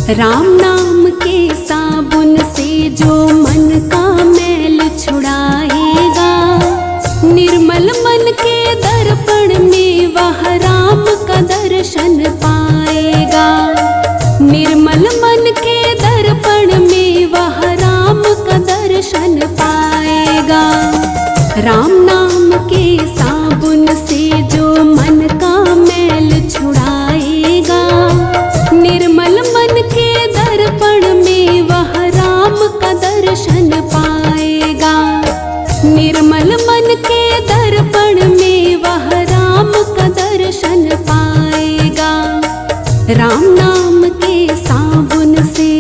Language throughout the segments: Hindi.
राम नाम के साबुन से जो मन का मैल छुड़ाएगा, निर्मल मन के दर्पण में वह राम का दर्शन पाएगा। निर्मल मन के दर्पण में वह राम का दर्शन पाएगा। राम नाम के साबुन से जो मन का मैल छुड़ाएगा, निर्मल मन के दर्पण में वह राम का दर्शन पाएगा। निर्मल मन के दर्पण में वह राम का दर्शन पाएगा। राम नाम के साबुन से।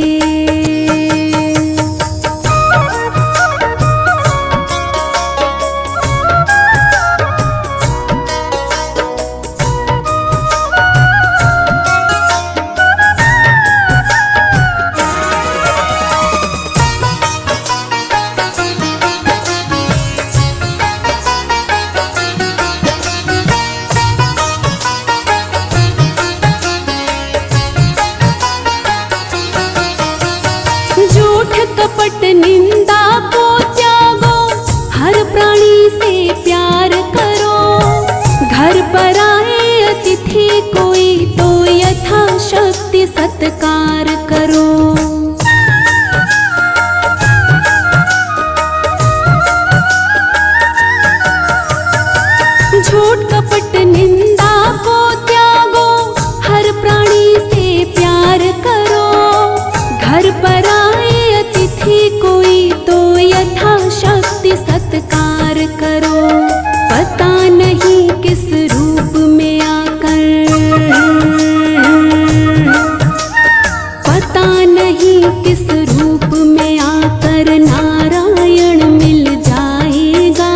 कपट निंदा को त्यागो, हर प्राणी से प्यार करो। घर पर आए अतिथि कोई तो यथाशक्ति सत्कार करो। झूठ कपट निंदा को त्यागो, हर प्राणी से प्यार करो। घर पर आए अतिथि कोई तो यथाशक्ति सत्कार करो। पता नहीं किस रूप में आकर, पता नहीं किस रूप में आकर नारायण मिल जाएगा।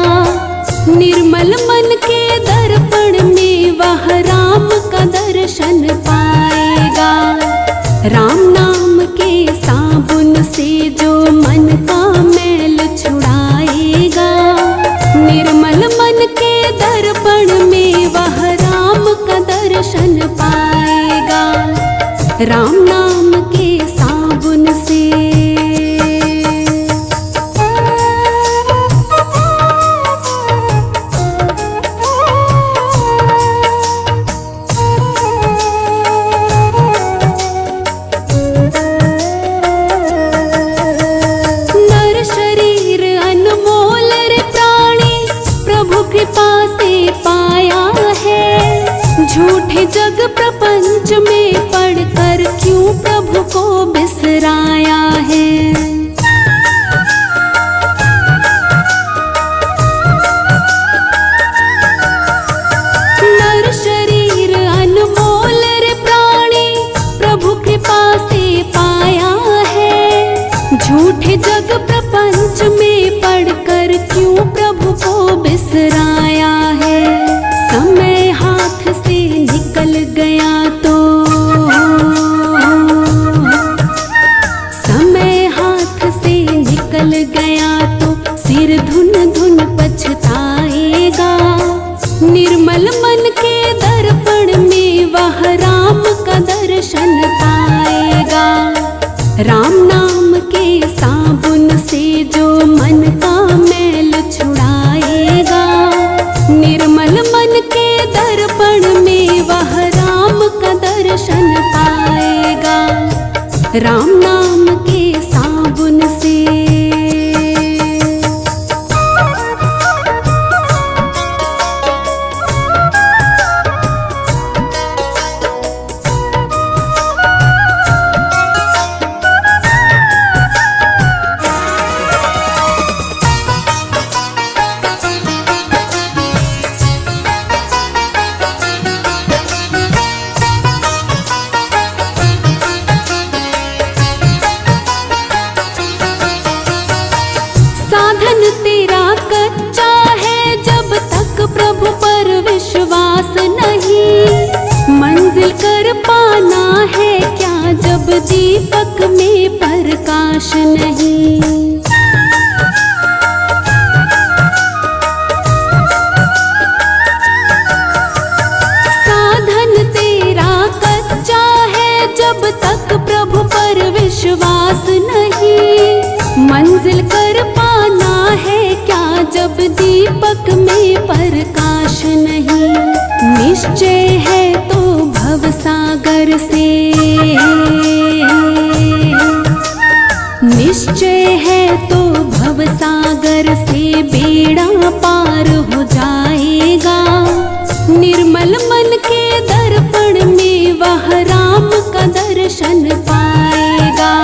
निर्मल मन के दर्पण में वह राम का दर्शन पाएगा। राम नाम के साबुन से जो मन का मैल छुड़ाएगा, निर्मल मन के दर्पण में वह राम का दर्शन पाएगा। राम नाम के साबुन से। झूठे जग प्रपंच में पढ़कर क्यों प्रभु को बिसराया है। नर शरीर अनमोल रे प्राणी, प्रभु कृपा से पाया है। झूठे जग प्रपंच में पढ़कर क्यों प्रभु को बिसराया है। समय हाथ से निकल गया तो, समय हाथ से निकल गया तो सिर धुन धुन पछताएगा। निर्मल मन के दर्पण में वह राम का दर्शन पाएगा। राम नाम के साबुन से जो मन का मैल छुड़ाएगा, निर्मल मन के दर्पण में वह राम का दर्शन पाएगा। राम नाम के साबुन से। साधन तेरा कच्चा है जब तक प्रभु पर विश्वास नहीं। मंजिल कर पाना है क्या जब दीपक में प्रकाश नहीं। साधन तेरा कच्चा है जब तक प्रभु पर नाश नहीं। निश्चय है तो भवसागर से, निश्चय है तो भवसागर से बेड़ा पार हो जाएगा। निर्मल मन के दर्पण में वह राम का दर्शन पाएगा।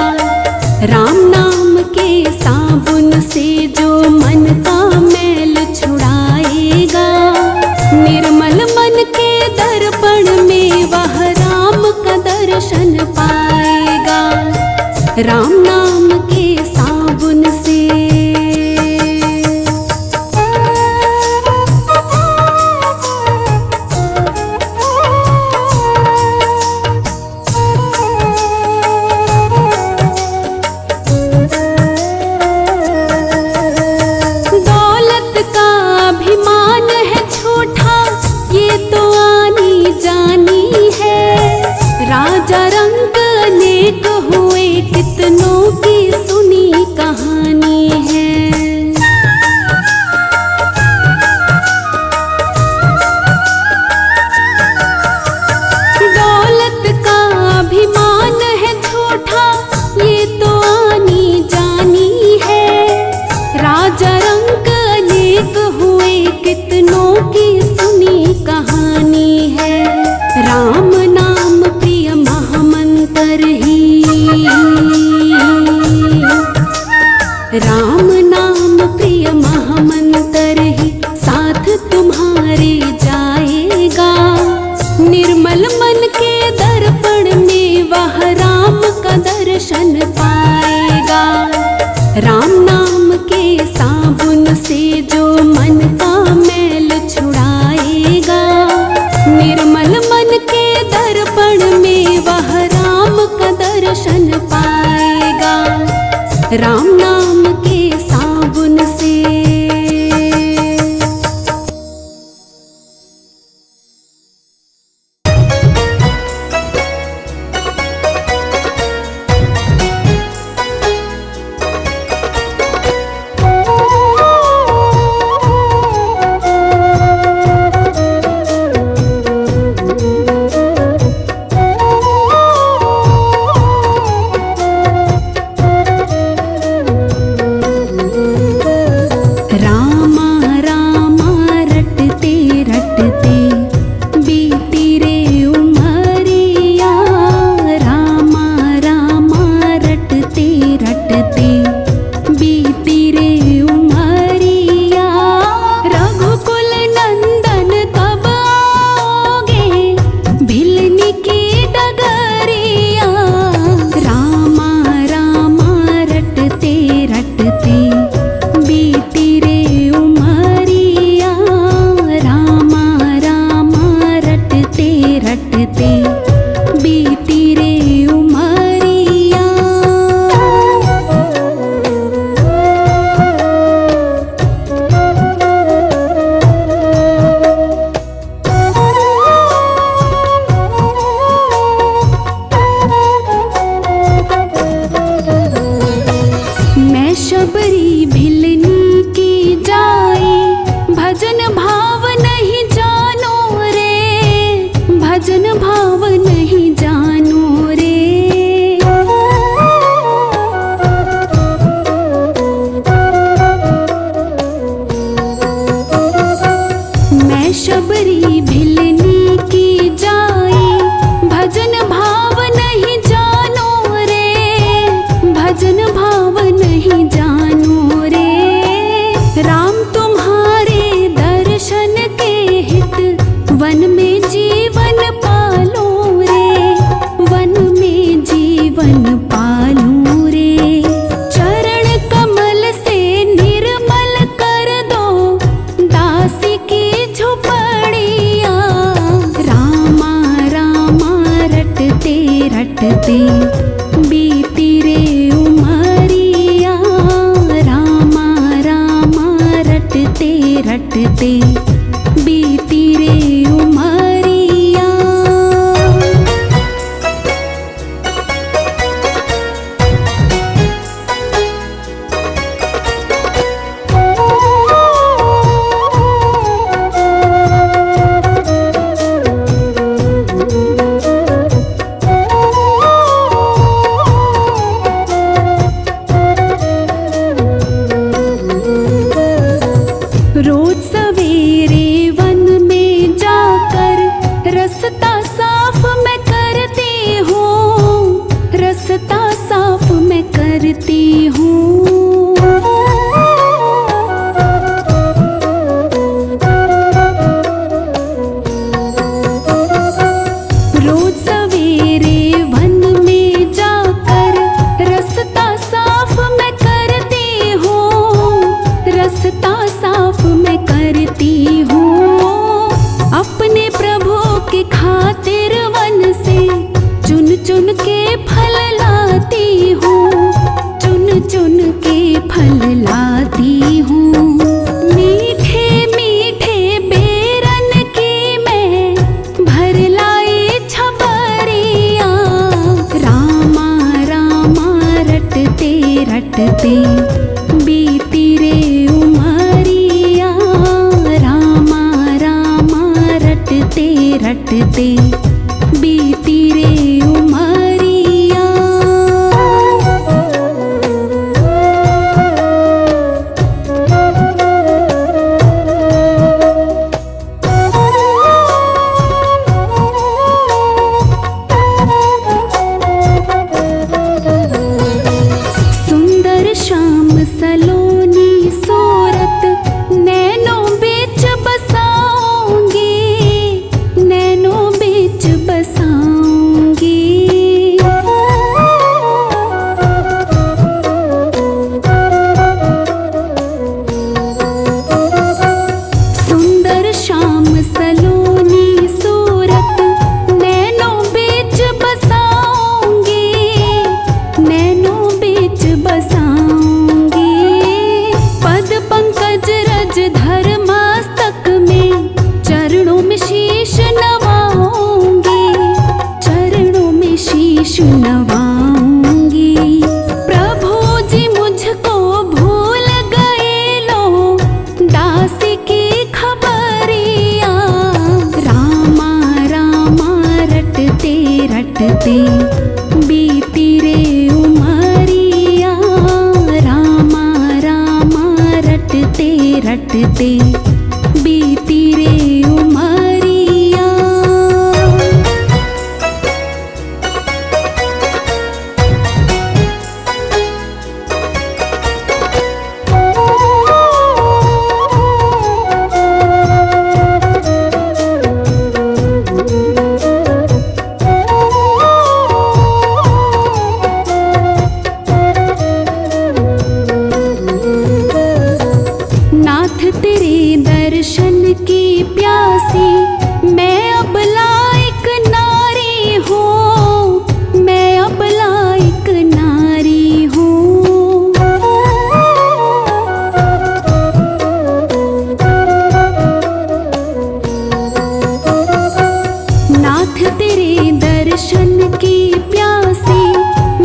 राम नाम के साबुन से जो मन का मैल छुड़ाएगा। निर्मल मन के दर्पण में वह राम का दर्शन पाएगा। राम नाम के साबुन से। राजा रंग अनेक हुए कितनों की सुनी कहानी है। दौलत का अभिमान है झूठा ये तो आनी जानी है। राजा रंग अनेक हुए कितनों की सुनी कहानी है। राम नाम प्रिय महामंत्र ही, राम नाम प्रिय महामंत्र ही साथ तुम्हारे जाएगा। निर्मल मन के दर्पण में वह राम का दर्शन पाएगा। राम नाम के साबुन से जो मन का मैल छुड़ाएगा। निर्मल मन के दर्पण में वह राम का दर्शन पाएगा। राम नाम के साबुन से। बीती रे उमरिया, रामा रामा रटते रटते बीती रे उमरिया। नवाऊंगी। प्रभु जी मुझको भूल गए लो दास की खबरिया। रामा रामा रटते रटते बीती रे उमरिया। रामा रामा रटते रटते बीती रे उमरिया। नाथ तेरे दर्शन की प्यासी मैं अब लायक नारी हूँ। मैं अब लायक नारी हूँ। नाथ तेरे दर्शन की प्यासी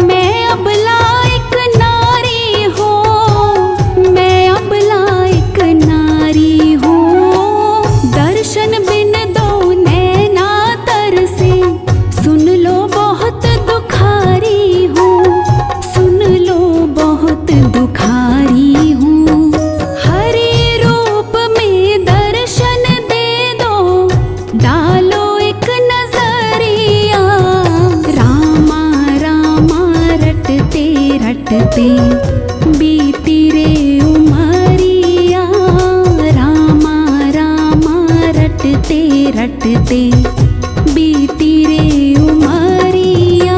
मैं अब लायक नारी हूँ। मैं अब लायक नारी हूँ। दर्शन बिन दो नैना तरसे सुन लो बहुत दुखारी हूँ। सुन लो बहुत दुखारी हूँ। हरि रूप में दर्शन दे दो डालो एक नजरिया। रामा रामा रटते रटते बीती रे उमरिया। रामा रामा रटते रटते बीती रे उमरिया।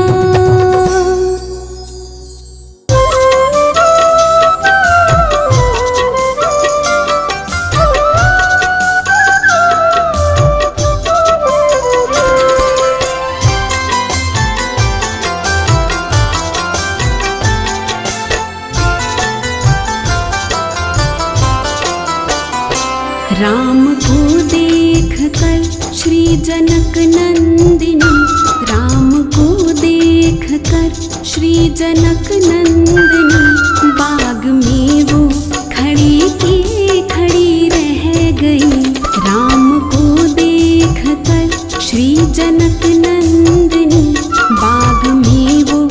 राम को देख कर श्री जनक नंदिनी। राम को देख कर श्री जनक नंदिनी। बाग में वो खड़ी की खड़ी रह गई। राम को देख कर श्री जनक नंदिनी। बाग में वो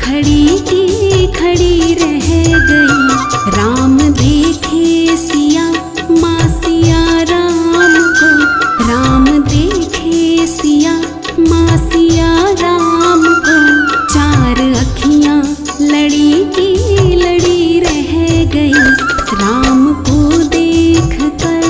खड़ी की खड़ी रह गई। राम देखे सिया माँ सिया राम को। राम देखे सिया माँ सिया राम को। चार अखियाँ लड़ी की लड़ी रह गई। राम को देख कर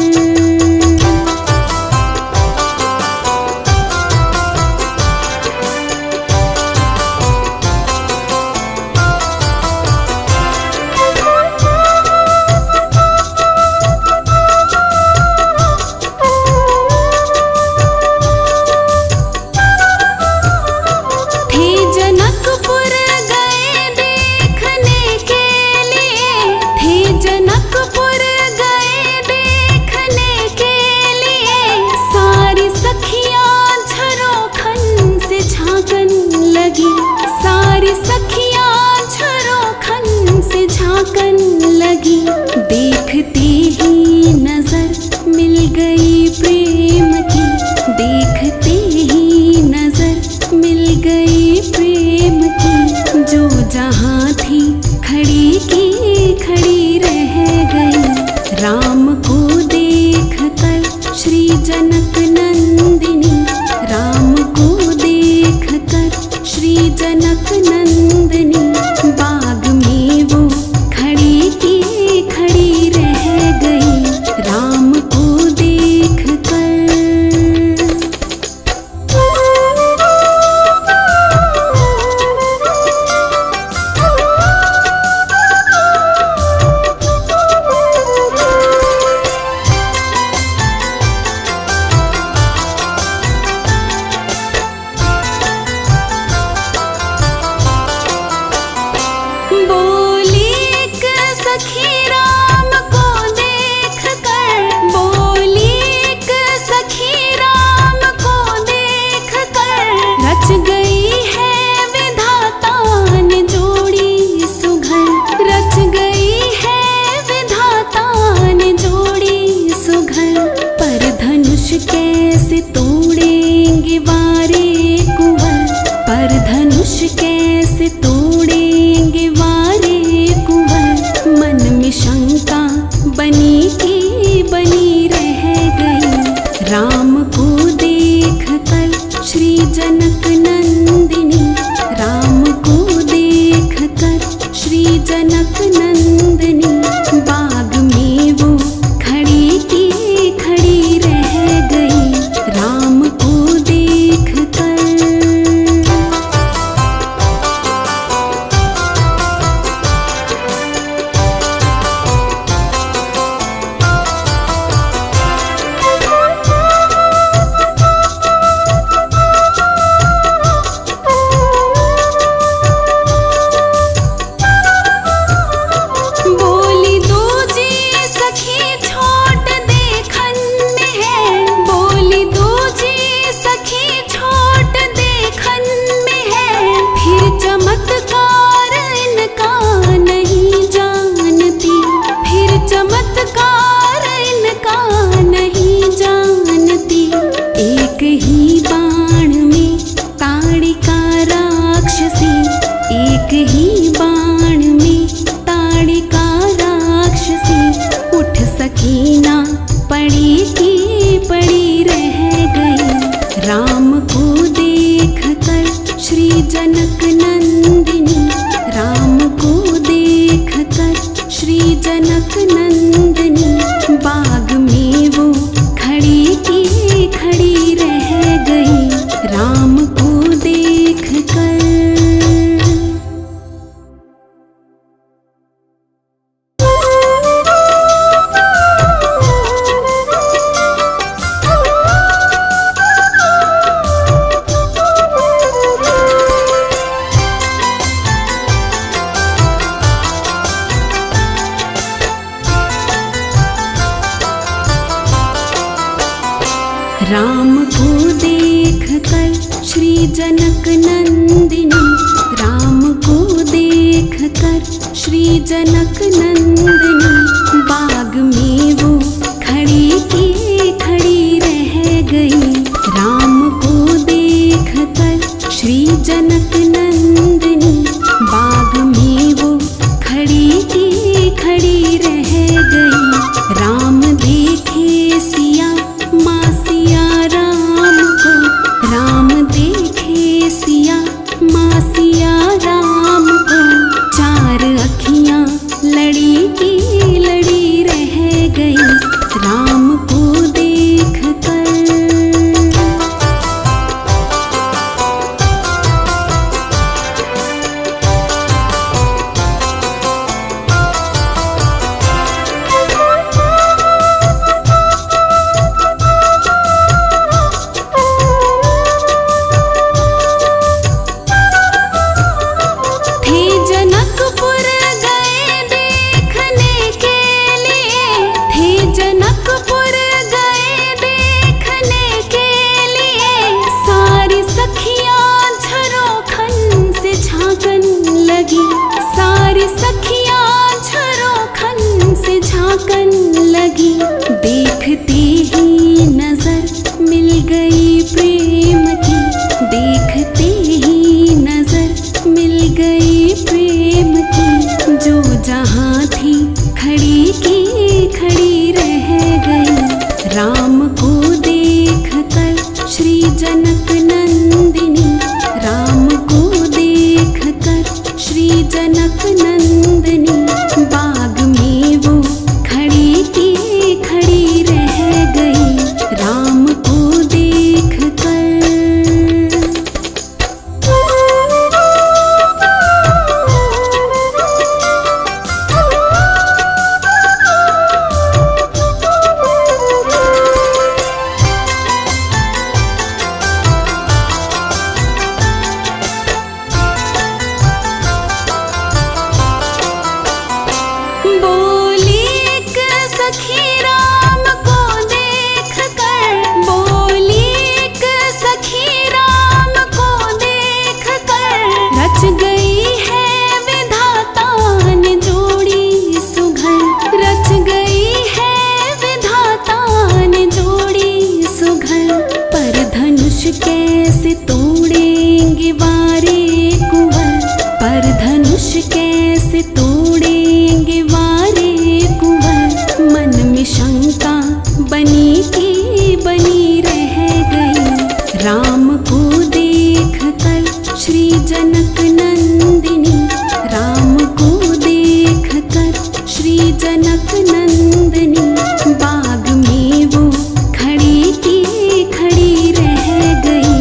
देखते ही नजर मिल गई प्रेम की। देखते ही नजर मिल गई प्रेम की। जो जहाँ थी खड़ी की खड़ी रह गई। राम को देख कर श्री जनक नंदिनी। राम को देख कर श्री जनक नंदिनी। बाग में वो खड़ी की खड़ी रह गई। राम को देख कर कैसे तोड़ेंगे वारे कुंवर, मन में शंका बनी की बनी रह गई। राम को देख कर श्री जनक नंदिनी, राम को देख कर श्री जनक नंदिनी, बाग में वो खड़ी की खड़ी रह गई। राम को देख कर बोली दूजी सखी छोट देखन में है, बोली दूजी सखी छोट देखन में है, फिर चमत्कार इनका नहीं जानती, फिर चमत्कार इनका नहीं जानती। एक ही बाण में ताड़िका राक्षसी, एक ही बाण में ताड़िका राक्षसी, उठ सकी ना पड़ी की पड़ी रह गई। राम को देख कर श्री जनक नंदिनी, राम को देख कर श्री जनक नंदिनी, बाग में वो खड़ी की खड़ी रह गई। राम को देख कर राम को देख कर श्री जनक नंदिनी, राम को देख कर श्री जनक नंदिनी, बाग में वो खड़ी की खड़ी रह गई। राम को देख कर श्री जनक नंदिनी, बाग में वो खड़ी की खड़ी रह गई। राम देखे सिया माँ सिया राम को, राम देखे सिया माँ सिया राम को, चार अखियाँ लड़ी की लड़ी रह गई। राम को देख कर थे जनकपुर गए देखने के लिए, थे जनकपुर गए देखने के लिए, सारी सखियाँ झरोखन से झांकन लगी, सारी सखियाँ झरोखन से झांकन लगी। देखते ही नजर मिल गई प्रेम की, देखते ही नजर मिल गई प्रेम की, जो जहाँ थी खड़ी की खड़ी रह गई। राम को देख कर श्री जनक नंदिनी, राम को देख कर श्री जनक नंदिनी, बाग में वो खड़ी की खड़ी रह गई। राम को देख कर कैसे तोड़ेंगे वारे कुंवर, मन में शंका बनी की बनी रह गई। राम को देख कर श्री जनक नंदिनी, राम को देख कर श्री जनक नंदिनी, बाग में वो खड़ी की खड़ी रह गई।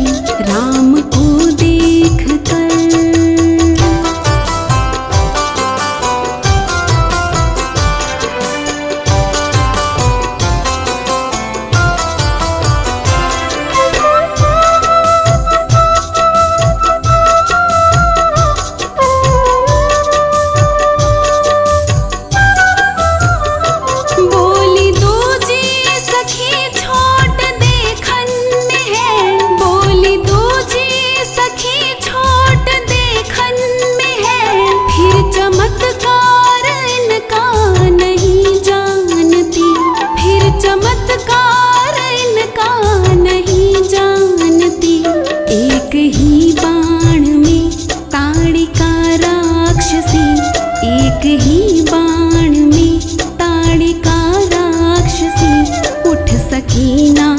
राम को देख कर बोली दूजी सखी छोट देखन में है, बोली दूजी सखी छोट देखन में है, फिर चमत्कार इनका नहीं जानती, फिर चमत्कार इनका नहीं जानती। एक ही बाण में ताड़िका राक्षसी, एक ही बाण में ताड़िका राक्षसी, उठ सकी ना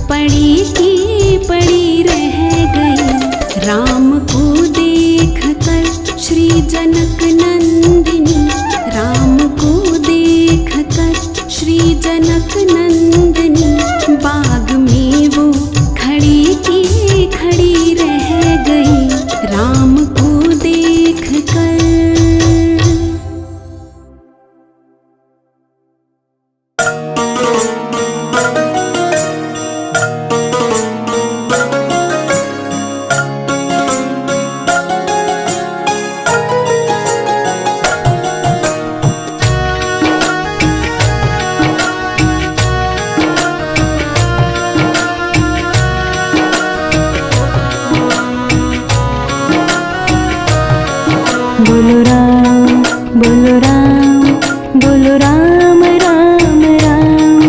पड़ी की पड़ी रह गई। राम को देख कर श्री जनक नंदिनी, राम को देख कर श्री जनक नंदिनी, बाग में वो खड़ी की खड़ी रह गई। राम को देख कर बोलो राम बोलो राम बोलो राम राम राम,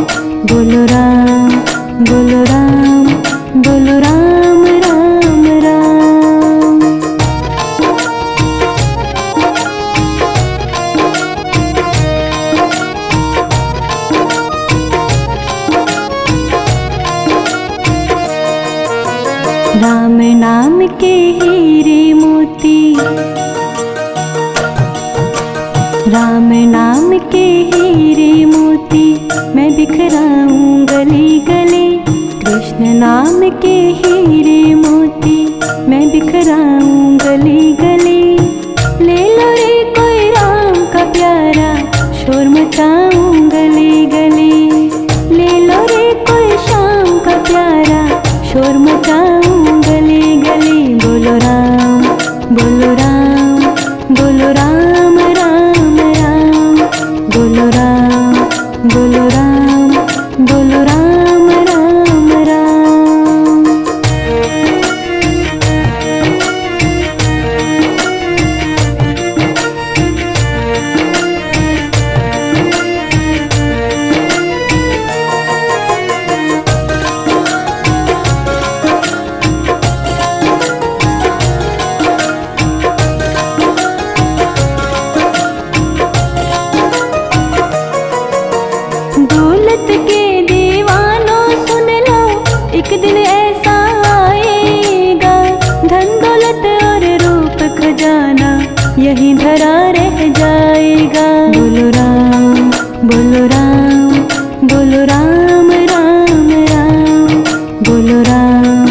बोलो राम बोलो राम बोलो राम राम राम। राम नाम के हीरे मोती, राम नाम के हीरे मोती, मैं बिखराऊं गली गली। कृष्ण नाम के हीरे मोती, मैं बिखराऊं गली गली। ले लो रे कोई राम का प्यारा, शोर मचाऊं गली गली। ले लो रे कोई श्याम का प्यारा, शोर मचाऊं गली गली। बोलो राम बोलो राम बोलो राम राम राम, बोलो राम बोलो राम बोलो राम राम राम। दौलत के दीवानों सुन लो, एक दिन ऐसा आएगा, धन दौलत और रूप खजाना यही धरा रह जाएगा। बोलो राम बोलो राम बोलो राम राम राम, बोलो राम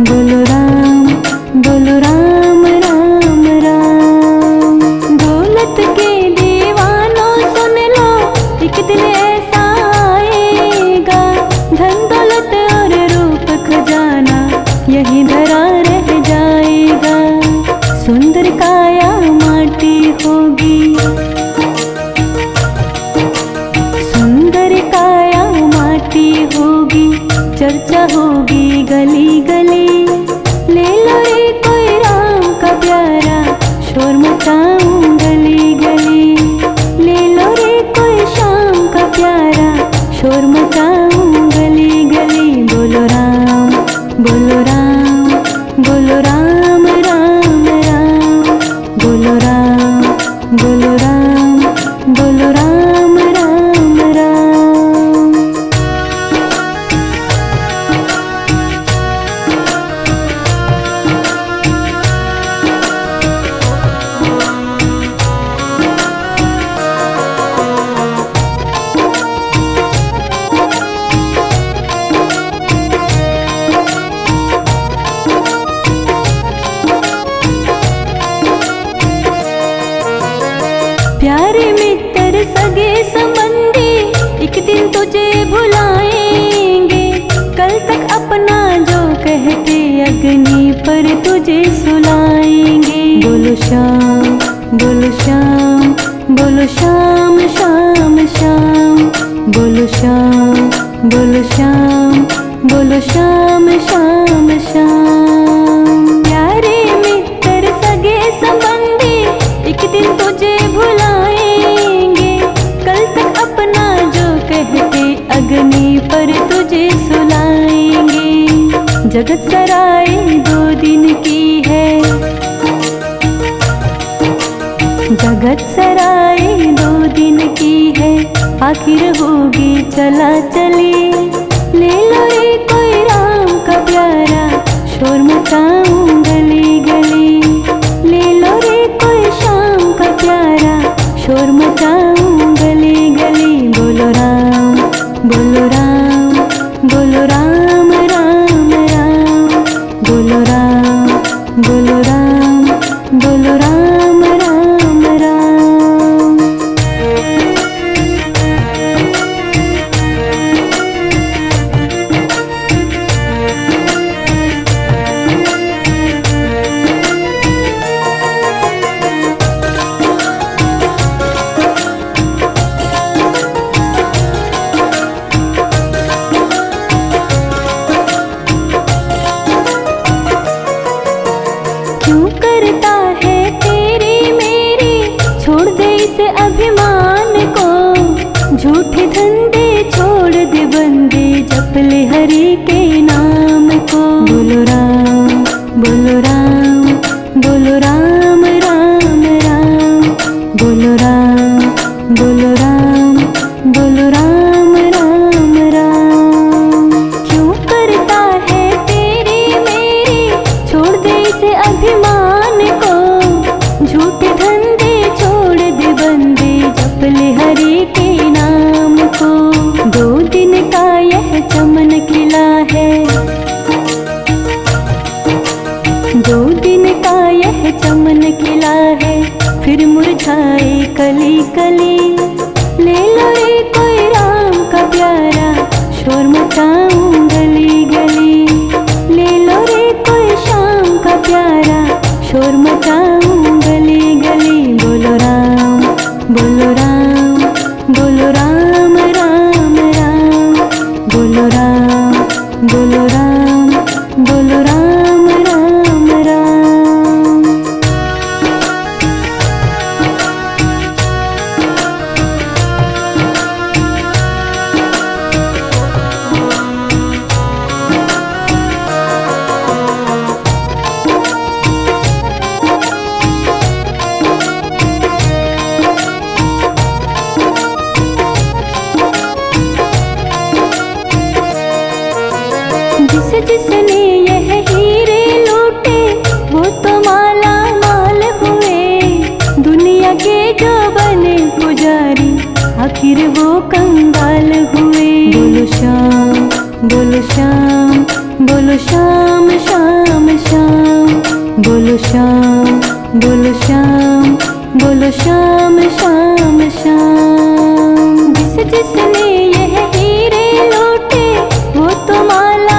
बोलो राम बोलो राम राम राम। दौलत के दीवानों सुन लो, एक दिन ऐसा आएगा, धन दौलत और रूप खजाना यही धरा रह जाएगा। सुंदर काया माटी होगी, सुंदर काया माटी होगी, चर्चा होगी गली गली। ले लो रे कोई राम का प्यारा, शोर मचाऊं गली गली। ले लो रे कोई श्याम का प्यारा, शोर मचाऊं गली गली। बोलो राम बोलो राम बोलो राम राम राम, बोलो राम प्यारे मित्र सगे संबंधी एक दिन तुझे भुलाएंगे, कल तक अपना जो कहते अग्नि पर तुझे सुलाएंगे। बोलो श्याम बोलो श्याम बोलो श्याम श्याम श्याम, बोलो श्याम बोलो श्याम बोलो श्याम श्याम श्याम। प्यारे मित्र सगे संबंधी एक दिन तुझे भुलाएंगे, कल तक अपना जो कहते अग्नि पर तुझे सुलाएंगे। जगत सराय 2 दिन की है, जगत सराय 2 दिन की है, आखिर होगी चला चली। ले लो रे कोई राम का प्यारा, शोर मचाऊं गली गली। ले लो रे कोई श्याम का प्यारा, शोर मचाऊं गली गली। बोलो राम बोलो राम बोलो राम राम राम, बोलो राम बोलो राम बोलो राम राम राम। क्यों करता है तेरी मेरी, छोड़ दे इस अभिमान को। झूठे धंधे छोड़ दे बंदे, जप ले हरि के नाम को। बोलो राम बोलो राम बोलो राम राम राम, बोलो राम बोलो राम बोलो राम राम राम। क्यों करता है तेरी मेरी, छोड़ दे इसे अभिमान को। झूठे धंधे छोड़ दे बंदे, जप ले हरि के नाम को। 2 दिन का यह चमन खिला है, 2 दिन का यह चमन खिला है, फिर मुरझाए कली कली। ले लो रे कोई राम का प्यारा, शोर मचाऊं गली गली। ले लो रे कोई श्याम का प्यारा, शोर मचाऊं गली गली। बोलो राम बोलो राम बोलो राम राम राम, बोलो राम बोलो राम बोलो राम राम राम। जिसने यह हीरे लूटे, वो तो माला माल हुए। दुनिया के जो बने पुजारी, आखिर वो कंगाल हुए। बोलो श्याम बोलो श्याम बोलो श्याम श्याम श्याम, बोलो श्याम बोलो श्याम बोलो श्याम श्याम श्याम। जिसने यह हीरे लूटे, वो तो माला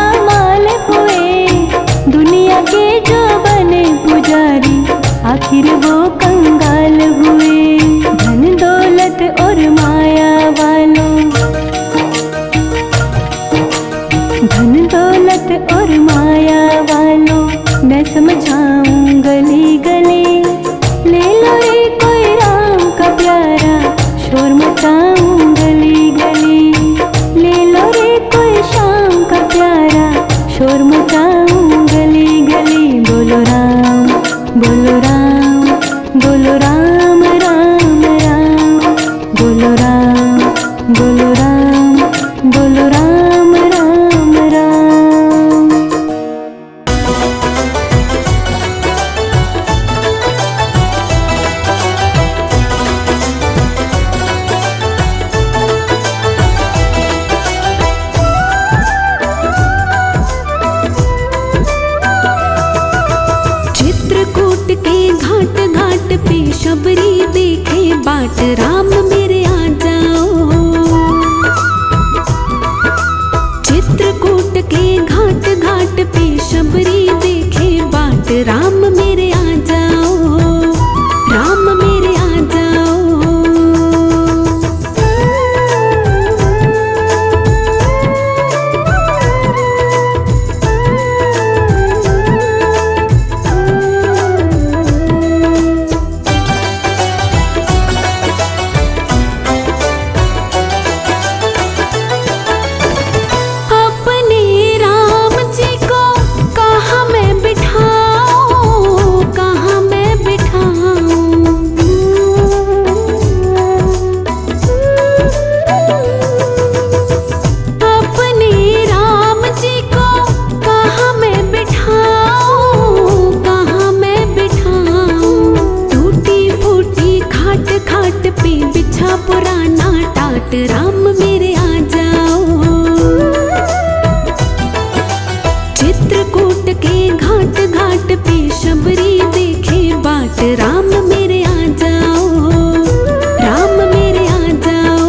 के जो बने पुजारी, आखिर वो कंगाल हुए। धन दौलत और माया वालों, धन दौलत और माया वालों, मैं समझाऊं गली गली। ले लो रे कोई राम का प्यारा, शोर मचाऊं गली गली। ले लो रे कोई श्याम का प्यारा, शोर मचाऊं गली गली। बोलो राम बोलो राम बोलो राम राम बाट राम मेरे आ जाओ। चित्रकूट के घाट घाट पे शबरी देखे बाट राम मेरे आ जाओ, राम मेरे आ जाओ। अपने राम जी को कहाँ मैं बिठाऊं, कहाँ मैं बिठाऊं। अपने राम जी को कहाँ मैं बिठाऊं, कहाँ मैं बिठाऊं। टूटी फूटी खाट खाट पे बिछा पुराना टाट राम मेरे आ जाओ। चित्रकूट के घाट घाट पे शबरी देखे बाट राम मेरे आ जाओ, राम मेरे आ जाओ।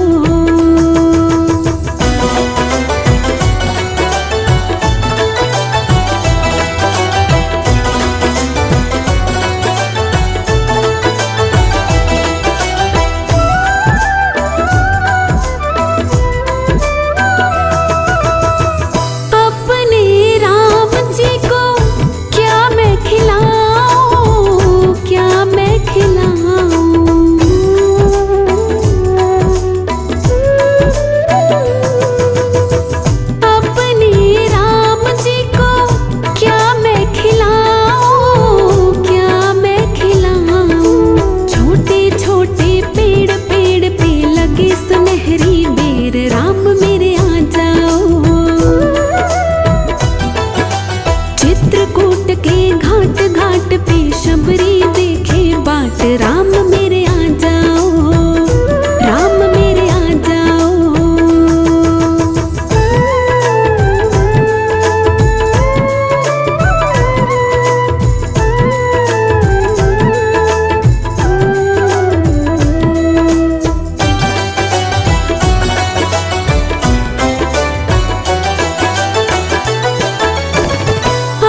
अपने राम जी को क्या मैं खिलाऊं, क्या मैं खिलाऊं। अपने राम जी को क्या मैं खिलाऊं, क्या मैं खिलाऊं। छोटे छोटे पेड़ पेड़ पे लगे सुनहरी बेर राम मेरे आ जाओ। चित्रकूट के घाट घाट पे शबरी देखे बाट राम मेरे आ जाओ, राम मेरे आ जाओ।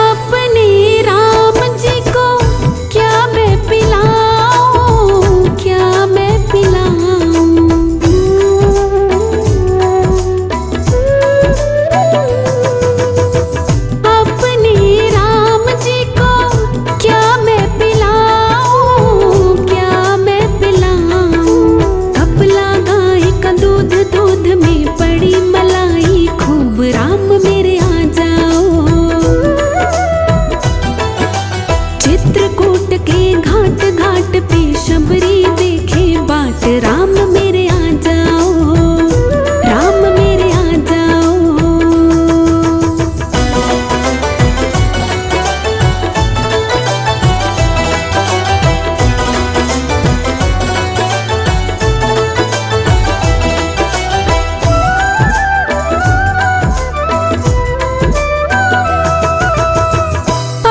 अपने राम जी को क्या मैं पिलाऊं, क्या मैं पिलाऊं। अपने राम जी को क्या मैं पिलाऊं, क्या मैं पिलाऊं। कपला गाय का दूध दूध में पड़ी मलाई खूब राम मेरे आ जाओ। चित्रकूट के घाट घाट पे शबरी देखे बाट राम मेरे आ जाओ, राम मेरे आ जाओ।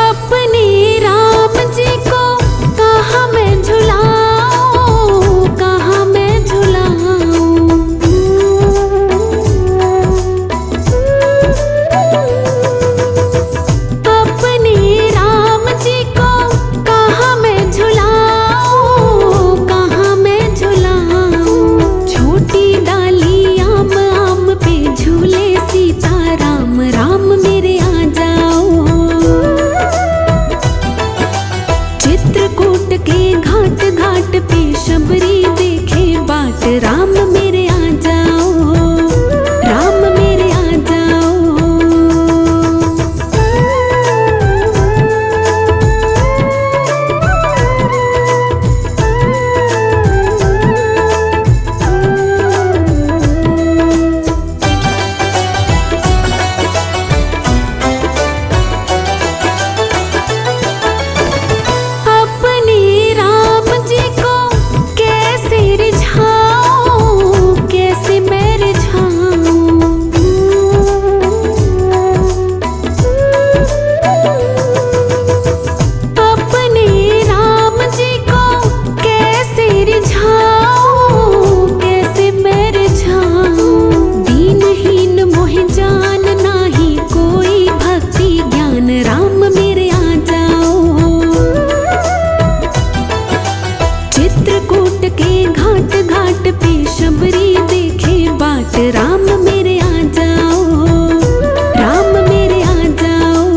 अपने राम जी को कहाँ मैं झुलाऊं, कहाँ मैं पे शबरी देखे बाट, राम मेरे आ जाओ, राम मेरे आ जाओ।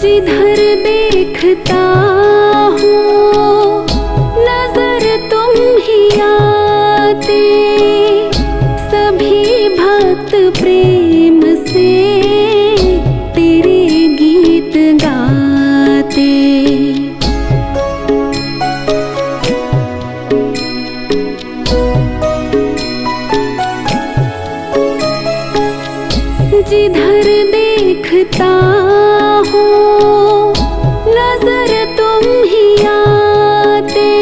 जिधर देखता हूँ नजर तुम ही आते, सभी भक्त प्रेम से तेरे गीत गाते। जिधर देखता हूँ नजर तुम ही आते,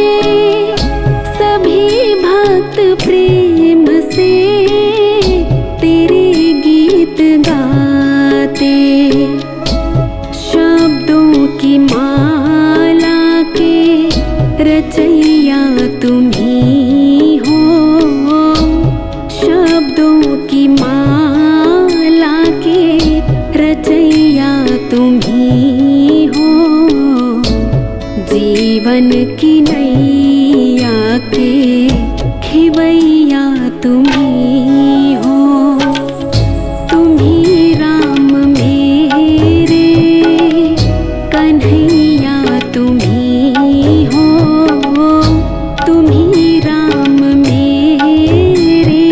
सभी भक्त प्रेम से तेरे गीत गाते। शब्दों की माला के रचैया तुम ही हो, शब्दों की माला के रचैया तुम ही हो। जीवन की नैया के खिवैया तुम ही हो। तुम ही राम मेरे कन्हैया तुम ही हो। तुम ही राम मेरे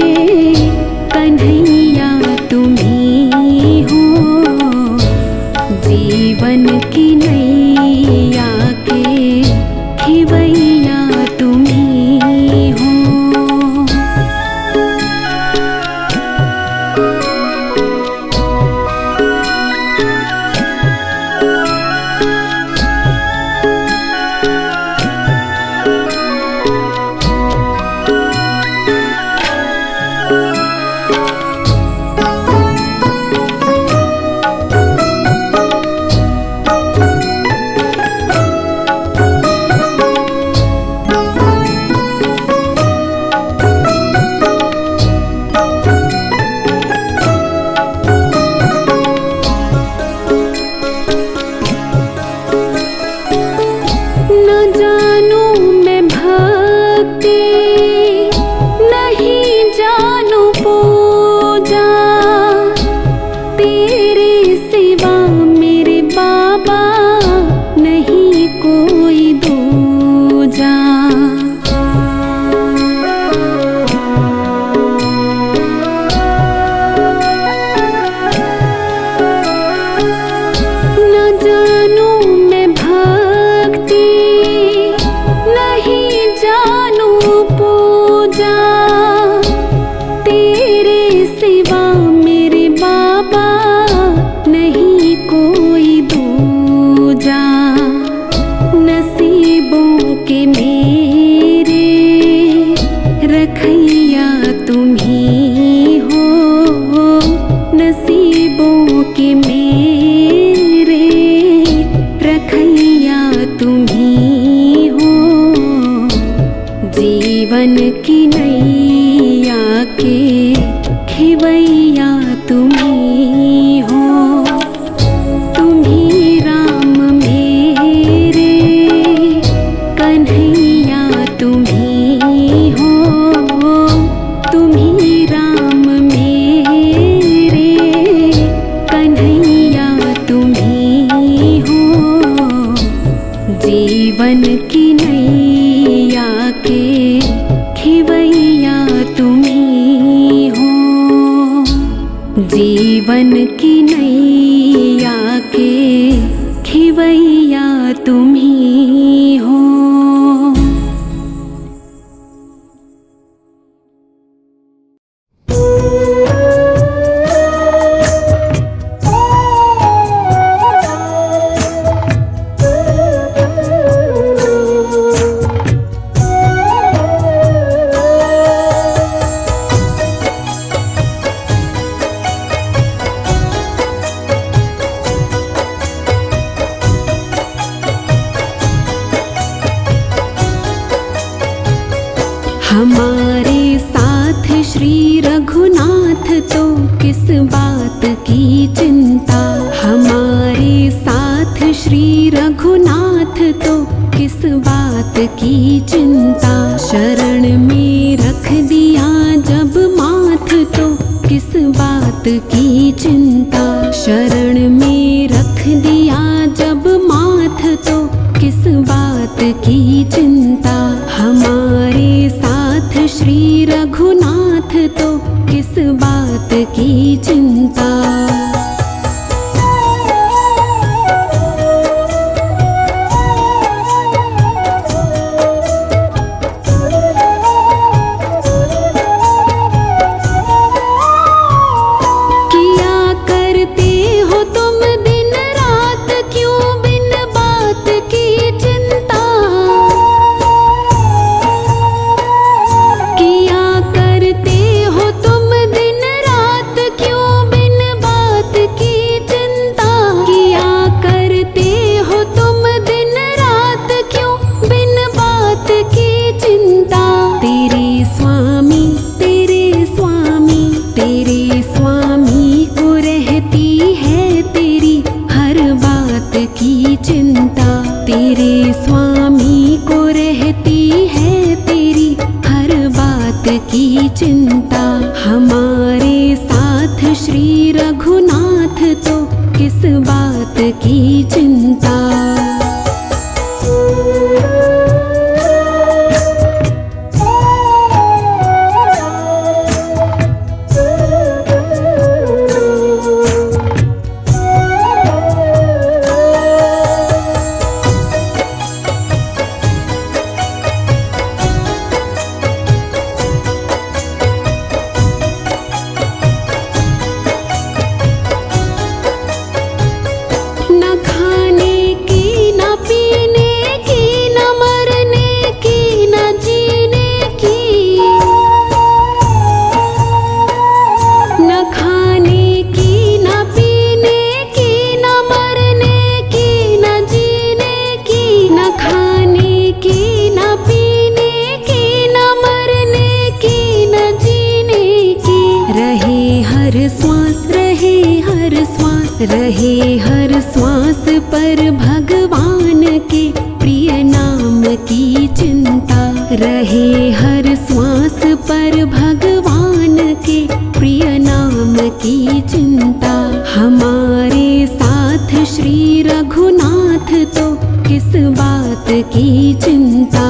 कन्हैया तुम ही हो। जीवन की नैया के खिवैया तुम ही हो। न जानूं मैं भक्ति, नहीं जानूं पूजा, तेरे सिवा मेरे बाबा नहीं कोई दूजा। न जानूं मैं भक्ति, नहीं जानूं पूजा, तेरे सिवा मेरे बाबा नहीं कोई दूजा। नसीबों के मेरे रखैया तुम ही हो। नसीबों के मेरे रखैया तुम ही हो। जीवन की नैया के खिवैया तुम ही हो। तुम ही राम मेरे कन्हैया तुम ही हो। तुम ही राम मेरे कन्हैया तुम ही हो। जीवन की नैया के खिवैया तुम ही हो। जीवन की नैया के खिवैया तुम ही हो। श्री रघुनाथ तो किस बात की चिंता। हमारे साथ श्री रघुनाथ तो किस बात की चिंता। शरण में रख दिया जब माथ तो किस बात की चिंता। शरण में रख दिया जब माथ तो किस बात की चिंता। हमारे साथ श्री रघुनाथ तो किस बात की चिंता। तेरे स्वामी को रहती है तेरी हर बात की चिंता। हमारे साथ श्री रघुनाथ तो किस बात की चिंता। रहे हर श्वास पर भगवान के प्रिय नाम की चिंता। रहे हर श्वास पर भगवान के प्रिय नाम की चिंता। हमारे साथ श्री रघुनाथ तो किस बात की चिंता।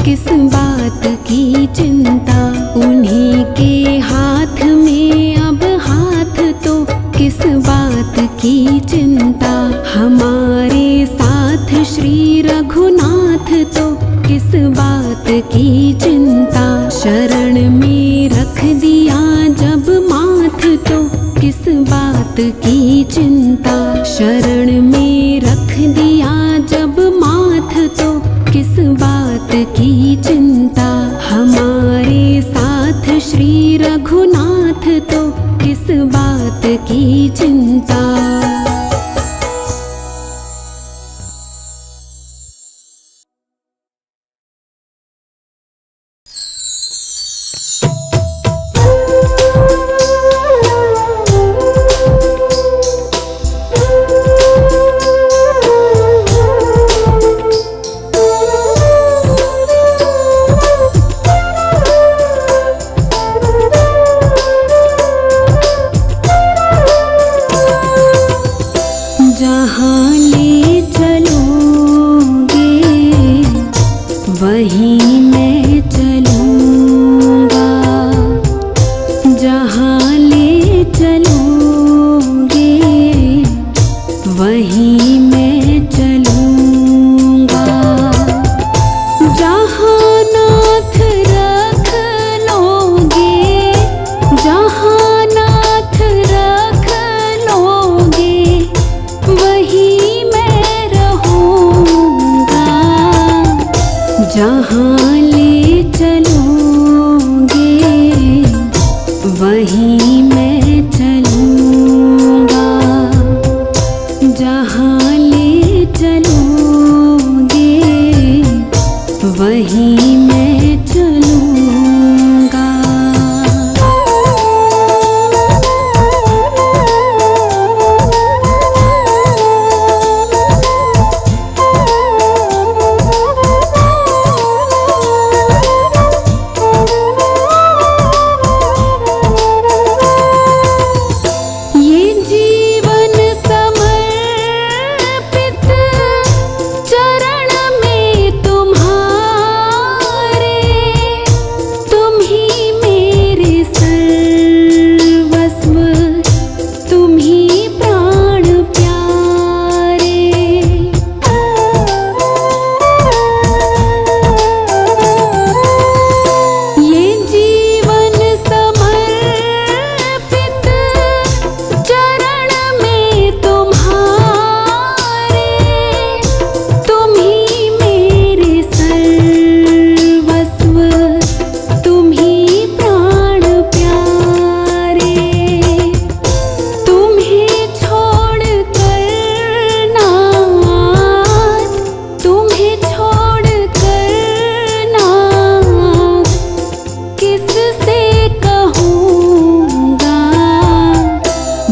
किस बात की चिंता। उन्हीं के हाथ में अब हाथ तो किस बात की चिंता। हमारे साथ श्री रघुनाथ तो किस बात की चिंता। शरण में रख दिया जब माथ तो किस बात की चिंता। शरण में रख दिया जब माथ तो किस बात की चिंता। हमारे साथ श्री रघुनाथ तो किस बात की चिंता। जहाँ ले चलोगे वहीं मैं चलूँगा। जहाँ ले चलोगे वहीं मैं चलूँगा। जहाँ नाथ रख लोगे, जहाँ नाथ रख लोगे वहीं मैं रहूँगा। जहाँ ले चलोगे वहीं मैं चलूँगा। जहाँ ले चलोगे वहीं मैं चलूँगा।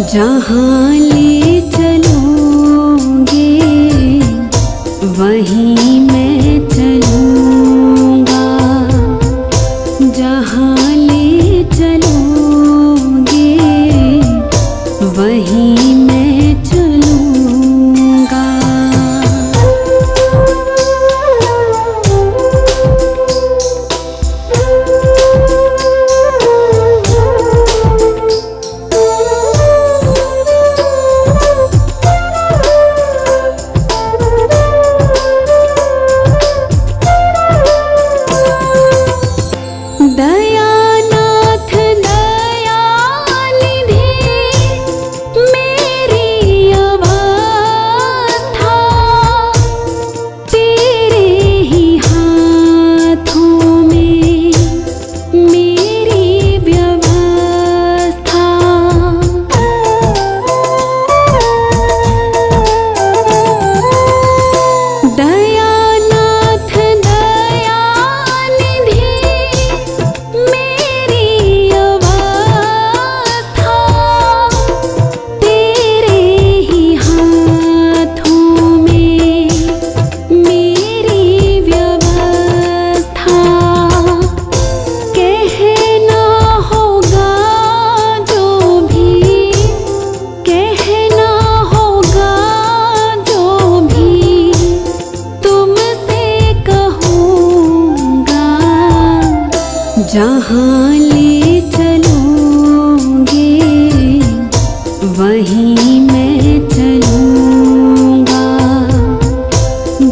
जहाँ ले चलोगे वहीं मैं चलूँगा। जहाँ ले चलोगे वहीं मैं चलूँगा। जहाँ ले चलोगे वहीं मैं चलूँगा,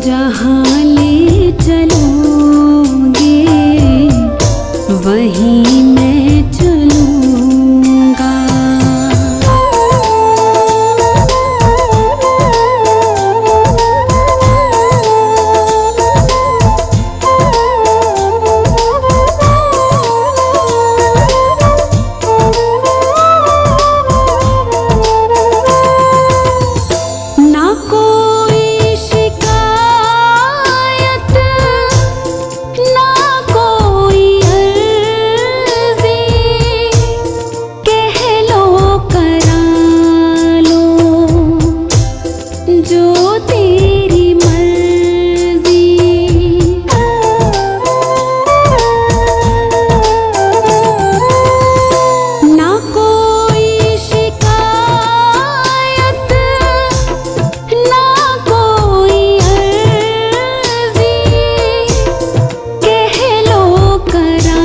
जहाँ ले चलोगे वहीं मैं चलूँगा। ना कोई शिकायत, ना कोई अर्ज़ी, कह लो करा लो जो तेरी मर्ज़ी। ना कोई शिकायत, ना कोई अर्ज़ी, कह लो करा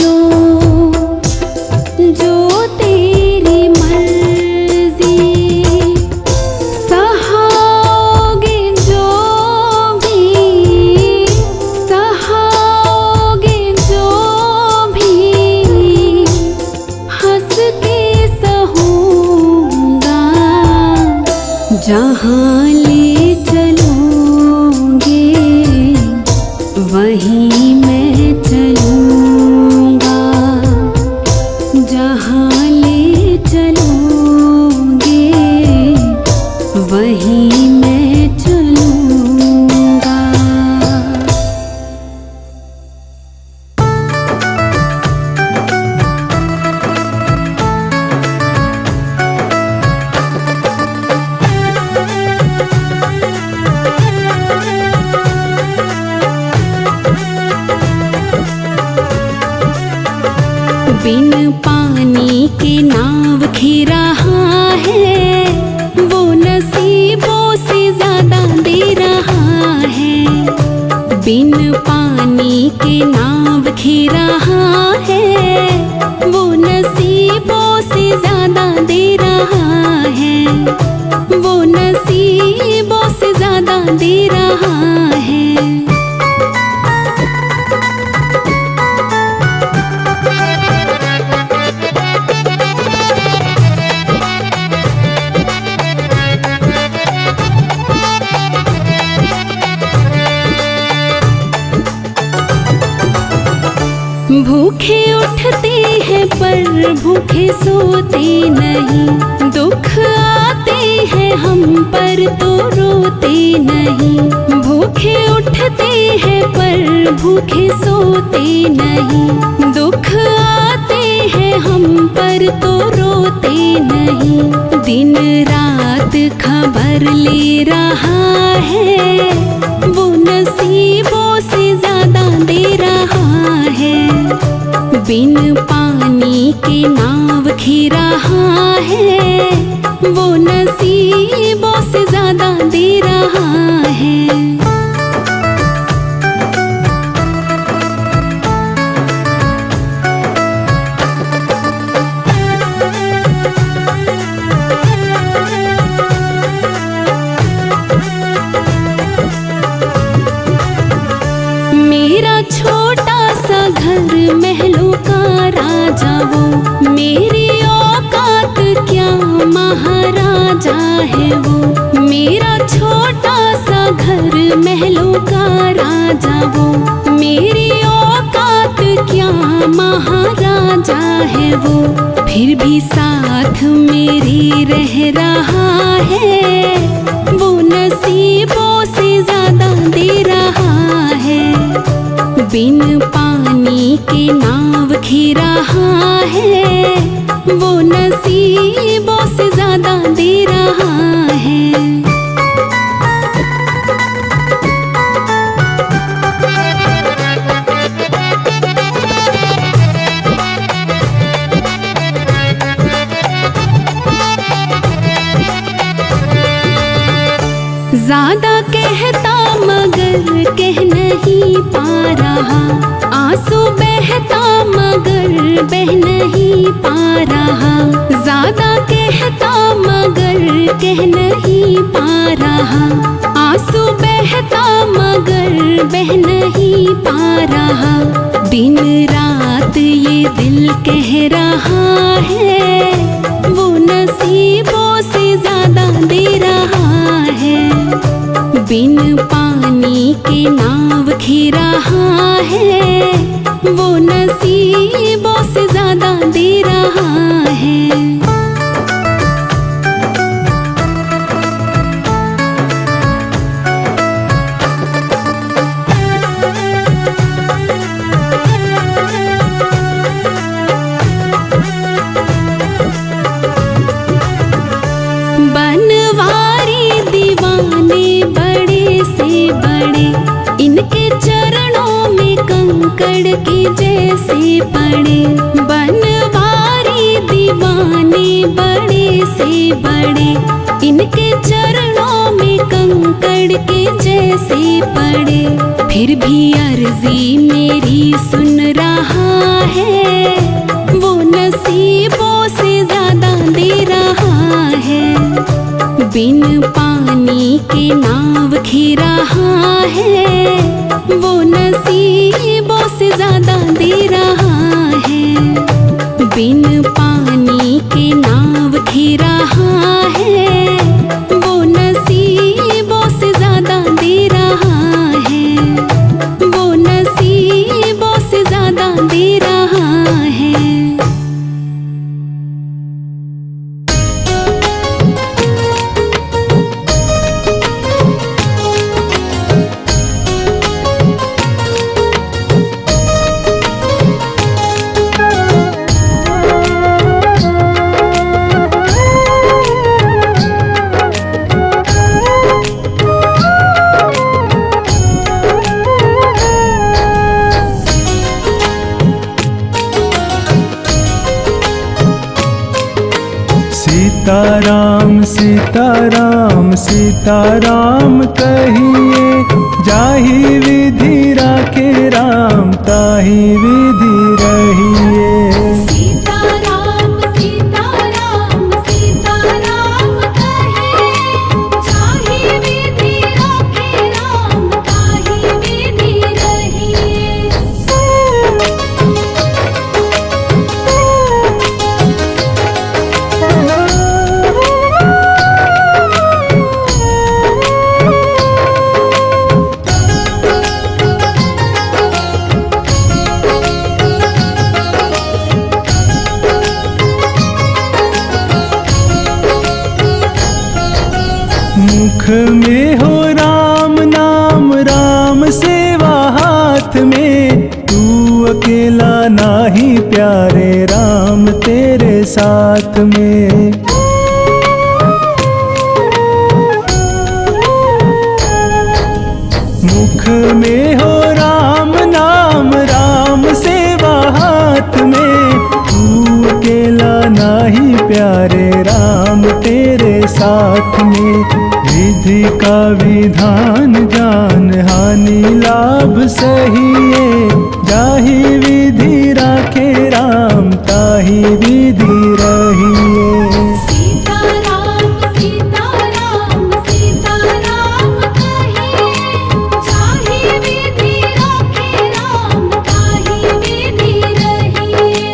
लो जो तेरी मर्ज़ी। सहाओगे जो भी, सहाओगे जो भी, हंस के सहूँगा। जहाँ ले चलोगे वहीं मैं चलूँगा, जहाँ ले चलोगे वहीं मैं चलूँगा। बिन पानी के नाव खी रहा है, वो नसीबों से ज्यादा दे रहा है। बिन पानी के नाव खी रहा है, वो नसीबों से ज्यादा दे रहा है, वो नसीबों से ज्यादा दे रहा है। भूखे उठते हैं पर भूखे सोते नहीं, दुख आते हैं हम पर तो रोते नहीं। भूखे उठते हैं पर भूखे सोते नहीं, दुख आते हैं हम पर तो रोते नहीं। दिन रात खबर ले रहा है, वो नसीबों से ज्यादा दे रहा है। बिन पानी के नाव खी रहा है, वो नसीबों से ज्यादा दे रहा है। मेरा छोटा सा घर महलों का राजा वो, मेरी औकात क्या महाराजा है वो। मेरा छोटा सा घर महलों का राजा वो, मेरी औकात क्या महाराजा है वो। फिर भी साथ मेरे रह रहा है, वो नसीबों से ज्यादा दे रहा है। बिन पानी के नाव खी रहा है, वो नसीबों से ज्यादा दे रहा है। ज्यादा कहता मगर कह नहीं पा रहा, आंसू बहता बह नहीं पा रहा, ज्यादा कहता मगर कह नहीं पा रहा, आंसू बहता मगर बह नहीं पा रहा, दिन रात ये दिल कह रहा है, वो नसीबों से ज्यादा दे रहा है, बिन पानी के नाव घी रहा है, वो नसीबों से ज्यादा दे रहा है। बनवारी दीवाने बड़े से बड़े, इनके चरणों में कंकड़ के जैसे पड़े, बनवारी दीवाने बड़े से बड़े, इनके चरणों में कंकड़ के जैसे पड़े, फिर भी अर्जी मेरी सुन रहा है, वो नसीबों से ज्यादा दे रहा है, बिन पानी के नाव घी रहा है, वो नसीबों से ज्यादा दे रहा है, बिन पानी के नाव घी रहा है, वो नसीबों से ज्यादा दे रहा है, वो नसीबों से ज्यादा दे रहा है। सीताराम सीताराम सीताराम कहिए, जाहि विधि राखे राम ताहि विधि रहिए। सीताराम सीताराम सीताराम कहिए, जाहि विधि राखे राम ताहि विधि रहिए। मुख में हो राम नाम, राम सेवा हाथ में, तू अकेला नाही प्यारे राम तेरे साथ में। मुख में हो राम नाम, राम सेवा हाथ में, तू अकेला नाही प्यारे राम तेरे साथ में। विधि का विधान जान, हानि लाभ सहिए, जाहि विधि राखे राम ताहि विधि रहिए। सीताराम सीताराम सीताराम कहिए, जाहि विधि राखे राम ताहि विधि रहिए।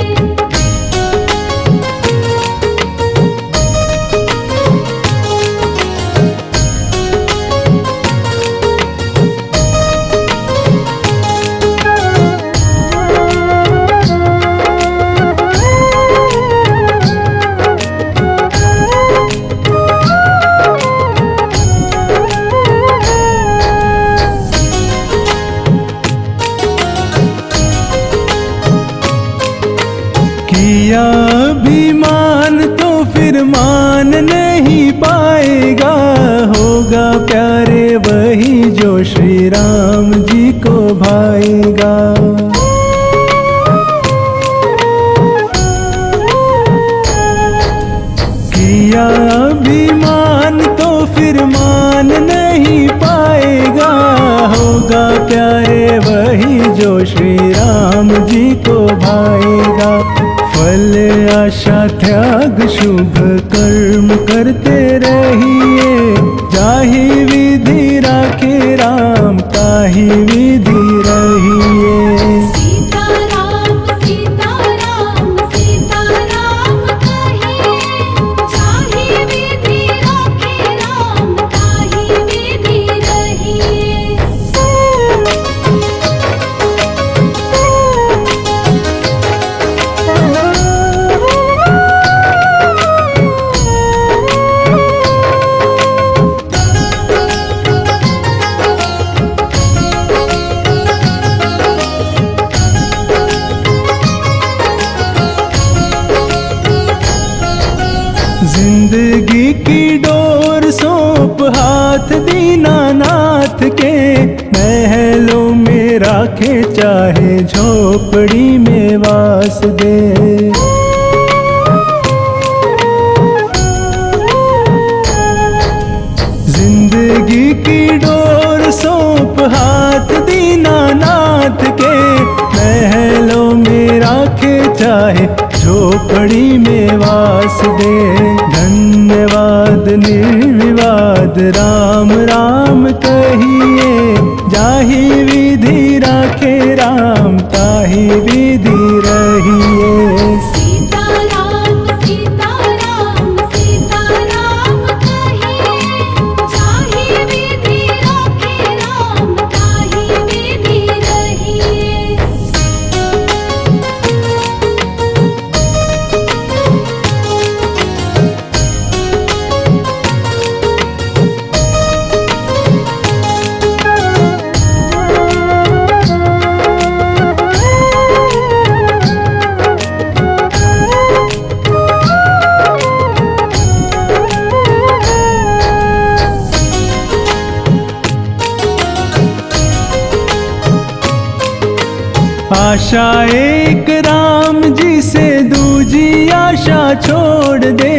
किया अभिमान तो फिर मान नहीं पाएगा, होगा प्यारे वही जो श्री राम जी को भाएगा। किया अभिमान तो फिर मान नहीं पाएगा, होगा प्यारे वही जो श्री राम जी को भाएगा। फल आशा त्याग शुभ कर्म करते रहिए, जाहि विधि राखे राम ताहि विधि रहिए। सीताराम सीताराम सीताराम कहिए, जाहि विधि राखे राम ताहि विधि रहिए। जिंदगी की डोर सौंप हाथ दीनानाथ के, महलों में राखे चाहे झोपड़ी में वास दे। जिंदगी की डोर सौंप हाथ दीनानाथ के, महलों में राखे चाहे झोपड़ी में वास दे। धन्यवाद निर्विवाद राम राम कहिए, जाहि विधि राखे राम ताहि विधि रहिए। सीताराम सीताराम सीताराम कहिए, जाहि विधि राखे राम ताहि विधि रहिए। आशा एक राम जी से दूजी आशा छोड़ दे,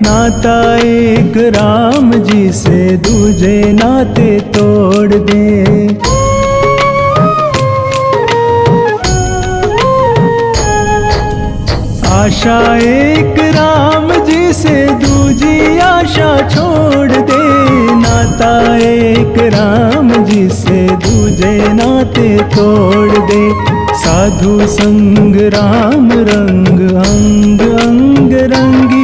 नाता एक राम जी से दूजे नाते तोड़ दे। आशा एक राम जी से दूजी आशा छोड़ दे, नाता एक राम जी से दूजे नाते तोड़ दे। साधु संग राम रंग अंग अंग रंगी,